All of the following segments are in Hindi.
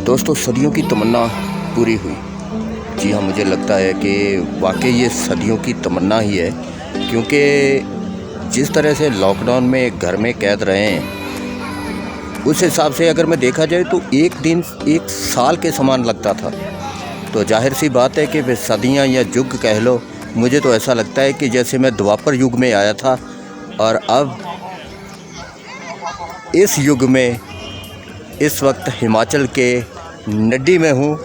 दोस्तों, सदियों की तमन्ना पूरी हुई। जी हाँ, मुझे लगता है कि वाकई ये सदियों की तमन्ना ही है, क्योंकि जिस तरह से लॉकडाउन में घर में कैद रहे हैं, उस हिसाब से अगर मैं देखा जाए तो एक दिन एक साल के समान लगता था। तो जाहिर सी बात है कि वे सदियाँ या युग कह लो, मुझे तो ऐसा लगता है कि जैसे मैं द्वापर युग में आया था और अब इस युग में इस वक्त हिमाचल के नड्डी में हूँ।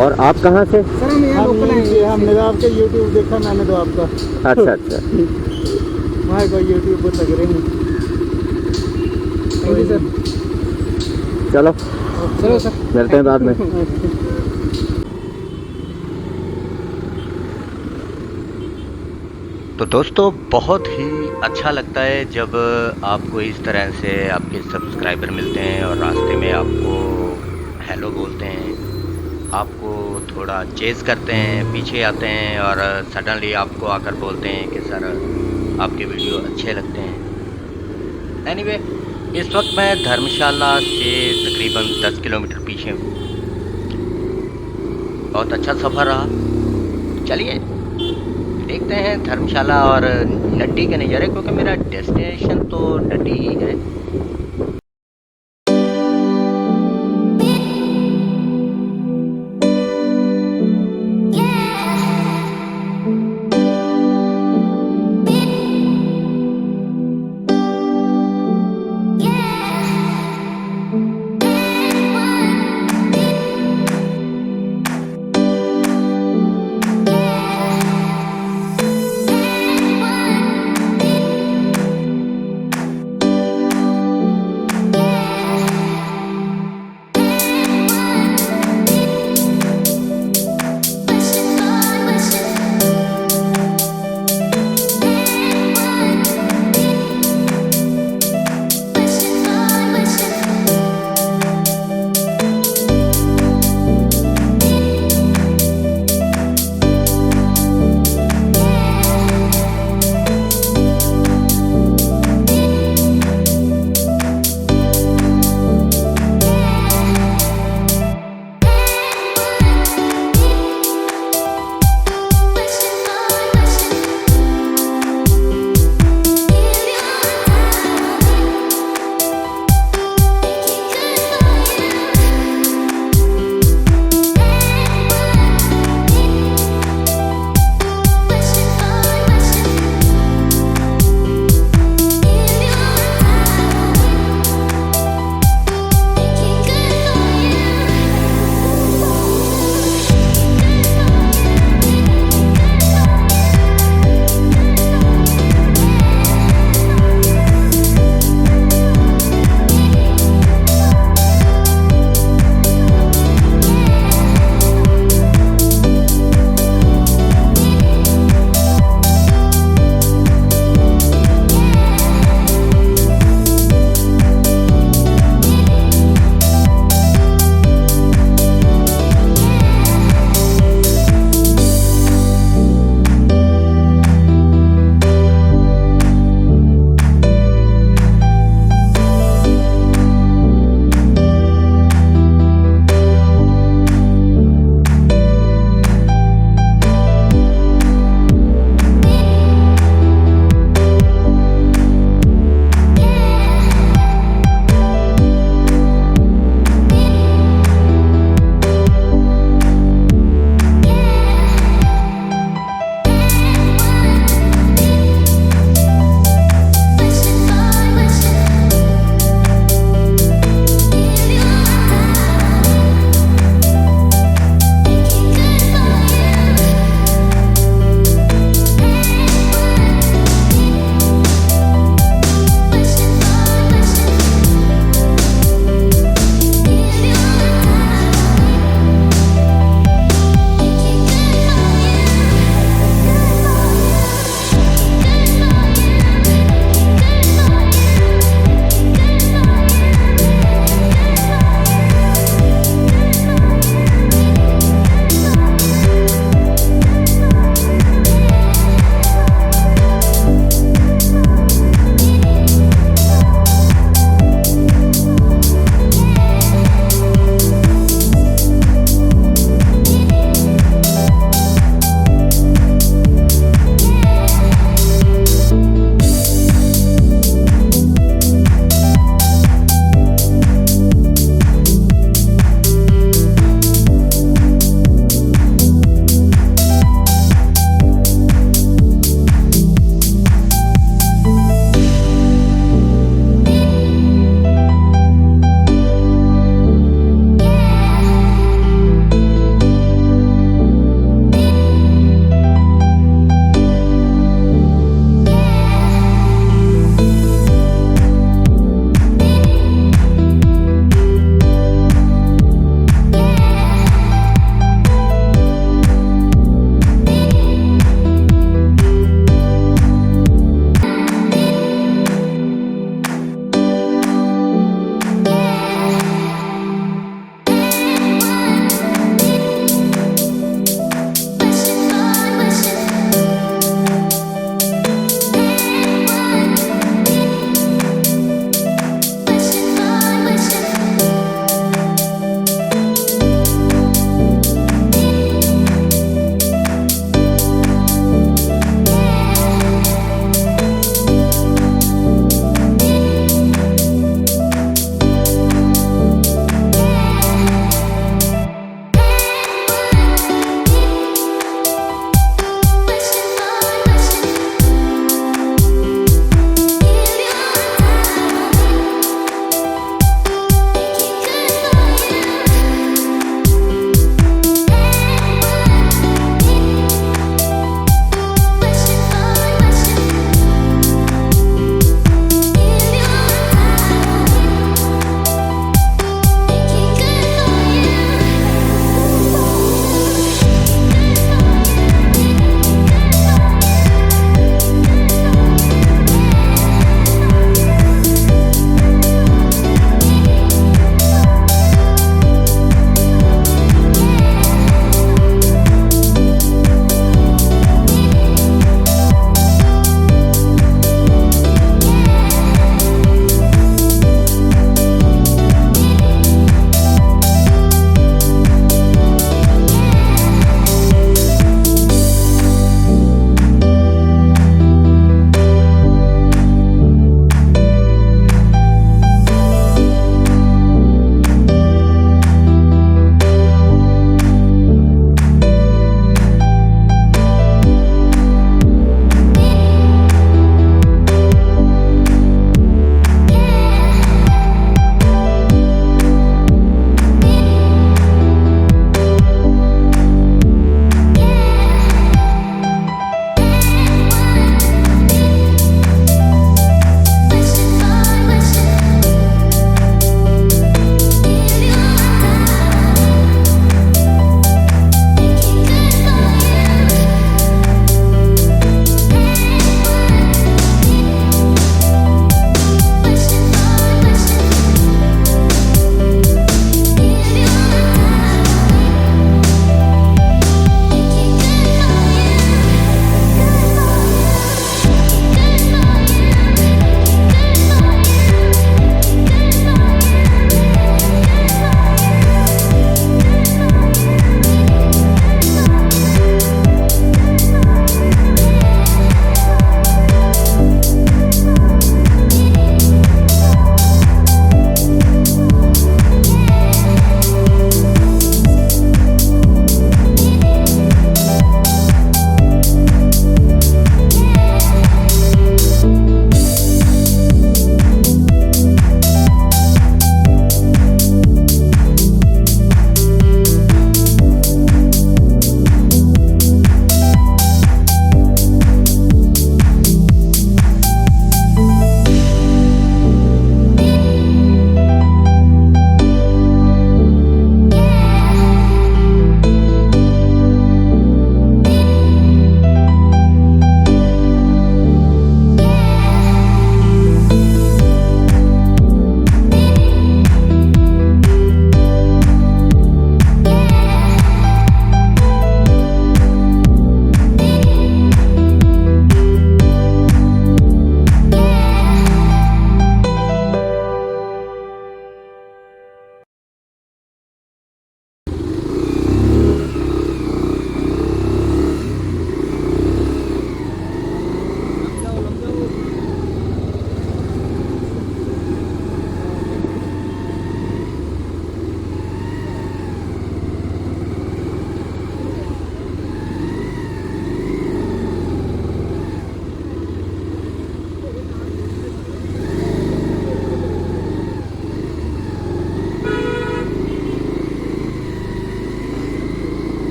और आप कहाँ से? सर हम यहाँ लोकल हैं। हमने तो आपका यूट्यूब देखा, मैंने तो आपका। अच्छा अच्छा। हमारे को यूट्यूब पर लग रहे हैं। Thank you sir. चलो चलो सर, मिलते हैं बाद में। तो दोस्तों, बहुत ही अच्छा लगता है जब आपको इस तरह से आपके सब्सक्राइबर मिलते हैं और रास्ते में आपको हेलो बोलते हैं, आपको थोड़ा चेज़ करते हैं, पीछे आते हैं और सडनली आपको आकर बोलते हैं कि सर आपके वीडियो अच्छे लगते हैं। एनीवे, इस वक्त मैं धर्मशाला से तकरीबन 10 किलोमीटर पीछे हूँ। बहुत अच्छा सफ़र रहा। चलिए देखते हैं धर्मशाला और नड्डी के नज़ारे, क्योंकि मेरा डेस्टिनेशन तो नड्डी ही है।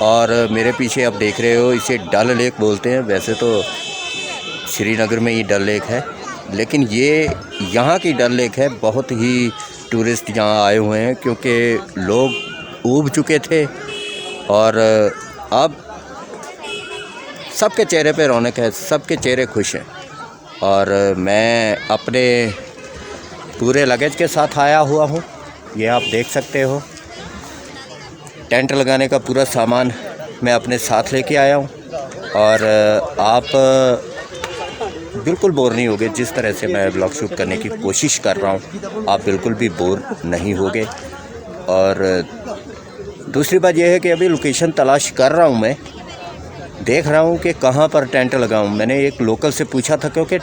और मेरे पीछे आप देख रहे हो, इसे डल लेक बोलते हैं। वैसे तो श्रीनगर में ही डल लेक है, लेकिन ये यहाँ की डल लेक है। बहुत ही टूरिस्ट यहाँ आए हुए हैं क्योंकि लोग ऊब चुके थे और अब सबके चेहरे पे रौनक है, सबके चेहरे खुश हैं। और मैं अपने पूरे लगेज के साथ आया हुआ हूँ, ये आप देख सकते हो। टेंट लगाने का पूरा सामान मैं अपने साथ लेके आया हूँ और आप बिल्कुल बोर नहीं होगे। जिस तरह से मैं ब्लॉग शूट करने की कोशिश कर रहा हूँ, आप बिल्कुल भी बोर नहीं होगे। और दूसरी बात यह है कि अभी लोकेशन तलाश कर रहा हूँ, मैं देख रहा हूँ कि कहाँ पर टेंट लगाऊँ। मैंने एक लोकल से पूछा था, क्योंकि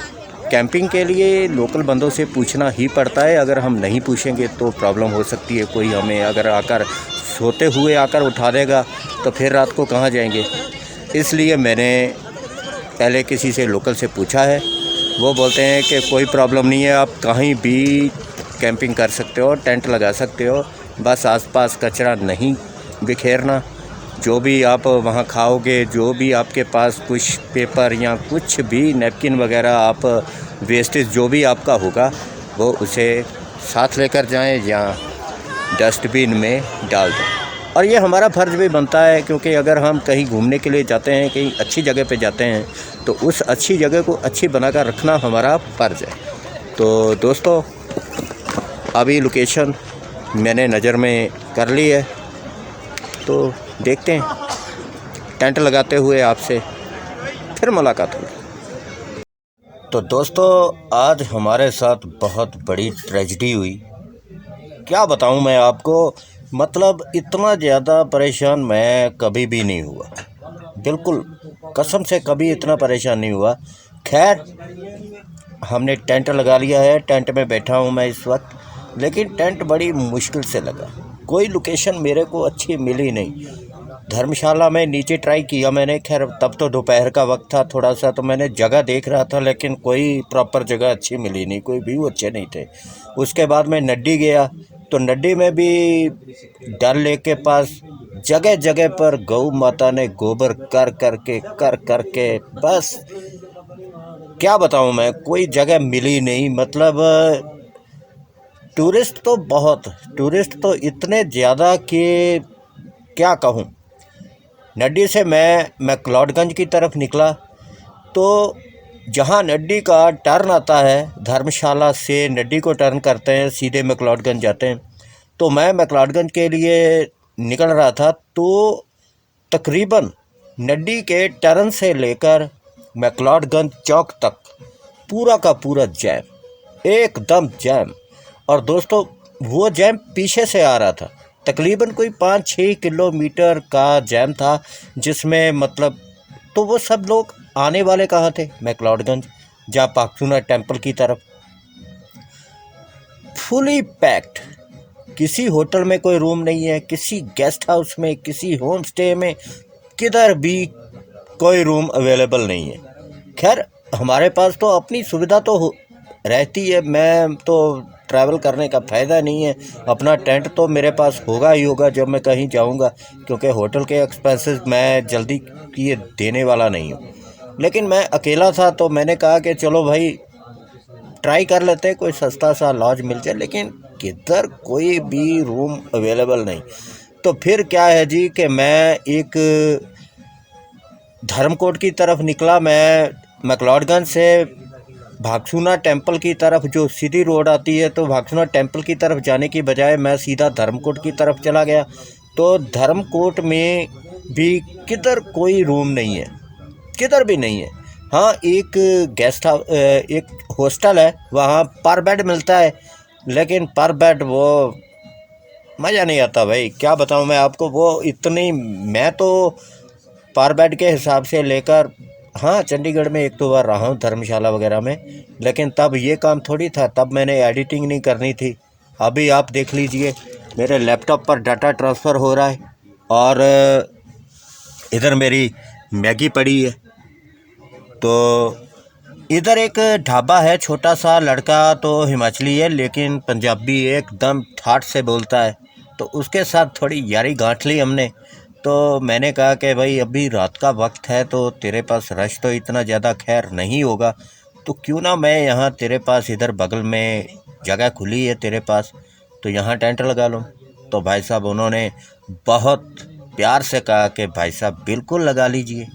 कैंपिंग के लिए लोकल बंदों से पूछना ही पड़ता है। अगर हम नहीं पूछेंगे तो प्रॉब्लम हो सकती है। कोई हमें अगर आकर सोते हुए आकर उठा देगा तो फिर रात को कहाँ जाएंगे। इसलिए मैंने पहले किसी से लोकल से पूछा है, वो बोलते हैं कि कोई प्रॉब्लम नहीं है, आप कहीं भी कैंपिंग कर सकते हो, टेंट लगा सकते हो, बस आसपास कचरा नहीं बिखेरना। जो भी आप वहाँ खाओगे, जो भी आपके पास कुछ पेपर या कुछ भी नैपकिन वगैरह आप वेस्टेज जो भी आपका होगा वो उसे साथ लेकर जाएं या डस्टबिन में डाल दें। और ये हमारा फ़र्ज़ भी बनता है, क्योंकि अगर हम कहीं घूमने के लिए जाते हैं, कहीं अच्छी जगह पे जाते हैं, तो उस अच्छी जगह को अच्छी बनाकर रखना हमारा फ़र्ज़ है। तो दोस्तों, अभी लोकेशन मैंने नज़र में कर ली है, तो देखते हैं, टेंट लगाते हुए आपसे फिर मुलाकात होगी। तो दोस्तों, आज हमारे साथ बहुत बड़ी ट्रेजेडी हुई। क्या बताऊं मैं आपको, मतलब इतना ज़्यादा परेशान मैं कभी भी नहीं हुआ, बिल्कुल कसम से कभी इतना परेशान नहीं हुआ। खैर, हमने टेंट लगा लिया है, टेंट में बैठा हूं मैं इस वक्त, लेकिन टेंट बड़ी मुश्किल से लगा। कोई लोकेशन मेरे को अच्छी मिली नहीं। धर्मशाला में नीचे ट्राई किया मैंने, खैर तब तो दोपहर का वक्त था थोड़ा सा, तो मैंने जगह देख रहा था, लेकिन कोई प्रॉपर जगह अच्छी मिली नहीं, कोई व्यू अच्छे नहीं थे। उसके बाद मैं नड्डी गया, तो नड्डी में भी डल लेक के पास जगह जगह पर गौ माता ने गोबर कर करके बस क्या बताऊं मैं, कोई जगह मिली नहीं। मतलब टूरिस्ट तो इतने ज़्यादा कि क्या कहूं। नड्डी से मैं मैक्लोडगंज की तरफ निकला, तो जहां नड्डी का टर्न आता है, धर्मशाला से नड्डी को टर्न करते हैं, सीधे मैक्लोडगंज जाते हैं। तो मैं मैक्लोडगंज के लिए निकल रहा था, तो तकरीबन नड्डी के टर्न से लेकर मैक्लोडगंज चौक तक पूरा का पूरा जैम, एकदम जैम। और दोस्तों, वो जैम पीछे से आ रहा था, तकरीबन कोई 5-6 किलोमीटर का जैम था, जिसमें मतलब तो वो सब लोग आने वाले कहाँ थे, मैक्लोडगंज, जहाँ पाकसूना टेम्पल की तरफ। फुली पैक्ड, किसी होटल में कोई रूम नहीं है, किसी गेस्ट हाउस में, किसी होम स्टे में, किधर भी कोई रूम अवेलेबल नहीं है। खैर, हमारे पास तो अपनी सुविधा तो रहती है, मैं तो ट्रैवल करने का फ़ायदा नहीं है, अपना टेंट तो मेरे पास होगा ही होगा जब मैं कहीं जाऊंगा, क्योंकि होटल के एक्सपेंसेस मैं जल्दी किए देने वाला नहीं हूँ। लेकिन मैं अकेला था, तो मैंने कहा कि चलो भाई ट्राई कर लेते हैं, कोई सस्ता सा लॉज मिल जाए, लेकिन किधर कोई भी रूम अवेलेबल नहीं। तो फिर क्या है जी कि मैं एक धर्मकोट की तरफ निकला। मैं मैक्लोडगंज से भागसूना टेम्पल की तरफ जो सीधी रोड आती है, तो भागसूना टेम्पल की तरफ जाने की बजाय मैं सीधा धर्मकोट की तरफ चला गया। तो धर्मकोट में भी किधर कोई रूम नहीं है, किधर भी नहीं है। हाँ, एक गेस्ट हाउस, एक हॉस्टल है, वहाँ पर बेड मिलता है, लेकिन पर बेड वो मज़ा नहीं आता भाई, क्या बताऊँ मैं आपको। वो इतनी, मैं तो पर बेड के हिसाब से लेकर, हाँ चंडीगढ़ में एक दो बार रहा हूँ धर्मशाला वगैरह में, लेकिन तब ये काम थोड़ी था, तब मैंने एडिटिंग नहीं करनी थी। अभी आप देख लीजिए, मेरे लैपटॉप पर डाटा ट्रांसफ़र हो रहा है और इधर मेरी मैगी पड़ी है। तो इधर एक ढाबा है छोटा सा, लड़का तो हिमाचली है लेकिन पंजाबी एकदम ठाठ से बोलता है, तो उसके साथ थोड़ी यारी गांठ ली हमने। तो मैंने कहा कि भाई अभी रात का वक्त है तो तेरे पास रश तो इतना ज़्यादा खैर नहीं होगा, तो क्यों ना मैं यहाँ तेरे पास इधर बगल में जगह खुली है तेरे पास, तो यहाँ टेंट लगा लूँ। तो भाई साहब उन्होंने बहुत प्यार से कहा कि भाई साहब बिल्कुल लगा लीजिए।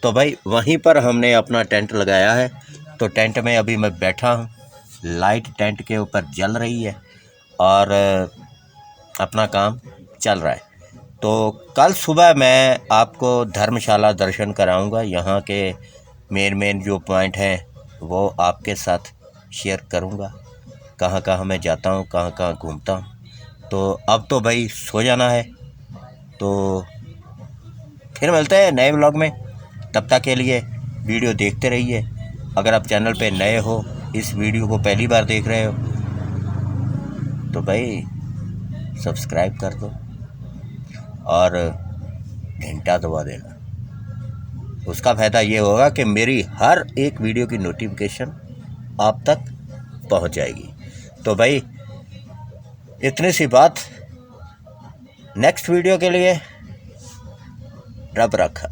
तो भाई वहीं पर हमने अपना टेंट लगाया है। तो टेंट में अभी मैं बैठा हूँ, लाइट टेंट के ऊपर जल रही है और अपना काम चल रहा है। तो कल सुबह मैं आपको धर्मशाला दर्शन कराऊंगा। यहाँ के मेन जो पॉइंट हैं वो आपके साथ शेयर करूंगा, कहाँ कहाँ मैं जाता हूँ, कहाँ कहाँ घूमता हूँ। तो अब तो भाई सो जाना है, तो फिर मिलते हैं नए व्लॉग में। तब तक के लिए वीडियो देखते रहिए। अगर आप चैनल पे नए हो, इस वीडियो को पहली बार देख रहे हो, तो भाई सब्सक्राइब कर दो और घंटा दबा देना। उसका फ़ायदा ये होगा कि मेरी हर एक वीडियो की नोटिफिकेशन आप तक पहुंच जाएगी। तो भाई इतनी सी बात, नेक्स्ट वीडियो के लिए रब रखा।